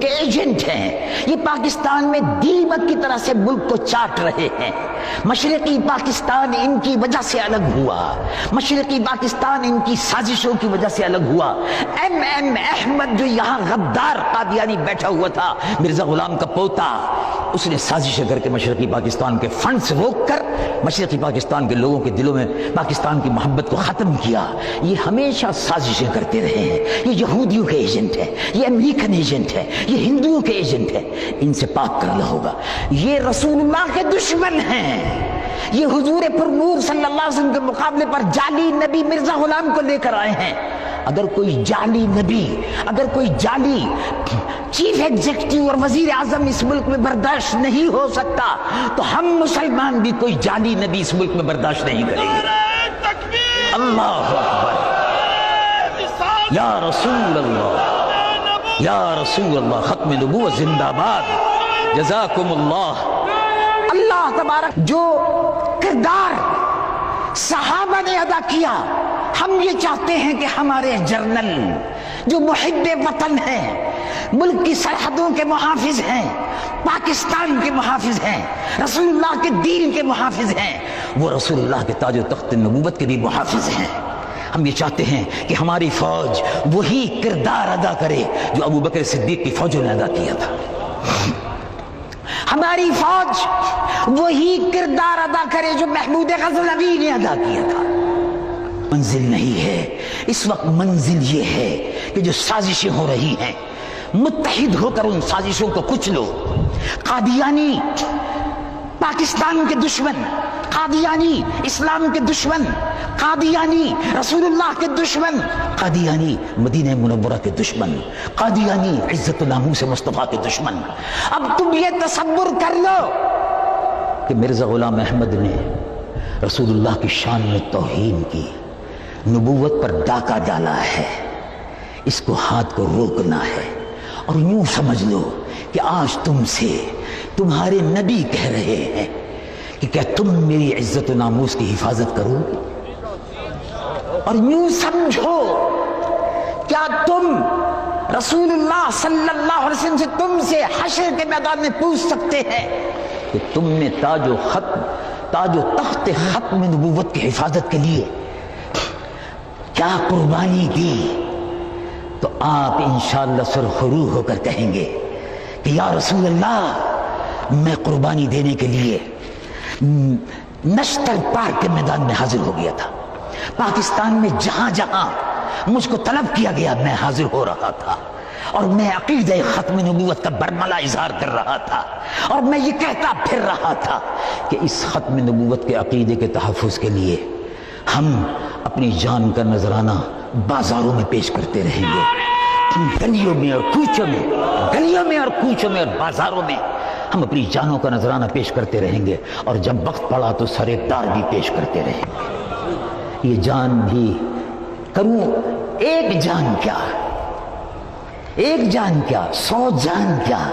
کے ایجنٹ ہیں، یہ پاکستان میں دیمک کی طرح سے ملک کو چاٹ رہے ہیں۔ مشرقی پاکستان ان کی وجہ سے الگ ہوا، مشرقی پاکستان ان کی سازشوں کی وجہ سے الگ ہوا۔ ایم احمد جو یہاں غدار قادیانی بیٹھا ہوا تھا، مرزا غلام کا پوتا، اس نے سازشیں کر کے مشرقی پاکستان کے فنڈز روک کر مشرقی پاکستان کے لوگوں کے دلوں میں پاکستان کی محبت کو ختم کیا۔ یہ ہمیشہ سازشیں کرتے رہے ہیں، یہ یہودیوں کے ایجنٹ ہے، یہ امریکن ایجنٹ ہے، یہ ہندوؤں کے ایجنٹ ہے، ان سے پاک کرنا ہوگا۔ یہ رسول اللہ کے دشمن ہیں، یہ حضور پر نور صلی اللہ علیہ وسلم کے مقابلے پر جعلی نبی مرزا غلام کو لے کر آئے ہیں۔ اگر کوئی جعلی نبی، اگر کوئی جعلی چیف ایگزیکٹو اور وزیر اعظم اس ملک میں برداشت نہیں ہو سکتا تو ہم مسلمان بھی کوئی جعلی نبی اس ملک میں برداشت نہیں کریں گے۔ اللہ اکبر، یا رسول اللہ، یا رسول اللہ، ختم نبوت زندہ باد، جزاکم اللہ۔ اللہ تبارک جو کردار صحابہ نے ادا کیا، ہم یہ چاہتے ہیں کہ ہمارے جرنل جو محب وطن ہیں، ملک کی سرحدوں کے محافظ ہیں، پاکستان کے محافظ ہیں، رسول اللہ کے دین کے محافظ ہیں، وہ رسول اللہ کے تاج و تخت نبوت کے بھی محافظ ہیں۔ ہم یہ چاہتے ہیں کہ ہماری فوج وہی کردار ادا کرے جو ابو بکر صدیق کی فوجوں نے ادا کیا تھا، ہماری فوج وہی کردار ادا کرے جو محمود غزنوی نے ادا کیا تھا۔ منزل نہیں ہے اس وقت، منزل یہ ہے کہ جو سازشیں ہو رہی ہیں متحد ہو کر ان سازشوں کو کچلو۔ قادیانی پاکستان کے دشمن، قادیانی اسلام کے دشمن، قادیانی رسول اللہ کے دشمن، قادیانی مدینہ منورہ کے دشمن، قادیانی عزت و ناموس مصطفیٰ کے دشمن۔ اب تم یہ تصور کر لو کہ مرزا غلام احمد نے رسول اللہ کی شان میں توہین کی، نبوت پر ڈاکہ ڈالا ہے، اس کو ہاتھ کو روکنا ہے۔ اور یوں سمجھ لو کہ آج تم سے تمہارے نبی کہہ رہے ہیں کہ کیا تم میری عزت و ناموس کی حفاظت کرو گے؟ اور یوں سمجھو کیا تم رسول اللہ صلی اللہ علیہ وسلم سے، تم سے حشر کے میدان میں پوچھ سکتے ہیں کہ تم نے تاج و تخت ختم نبوت کی حفاظت کے لیے کیا قربانی دی؟ تو آپ انشاءاللہ سرخرو ہو کر کہیں گے کہ یا رسول اللہ، میں قربانی دینے کے لیے نشتر پارک کے میدان میں حاضر ہو گیا تھا، پاکستان میں جہاں جہاں مجھ کو طلب کیا گیا میں حاضر ہو رہا تھا، اور میں عقیدہ ختم نبوت کا برملا اظہار کر رہا تھا، اور میں یہ کہتا پھر رہا تھا کہ اس ختم نبوت کے عقیدے کے تحفظ کے لیے ہم اپنی جان کا نذرانہ بازاروں میں پیش کرتے رہیں گے، گلیوں میں اور کوچوں میں، گلیوں میں اور کوچوں میں اور بازاروں میں ہم اپنی جانوں کا نذرانہ پیش کرتے رہیں گے، اور جب وقت پڑا تو سر اقدار بھی پیش کرتے رہیں گے۔ یہ جان بھی کروں، ایک جان کیا، ایک جان کیا، 100 جان کیا،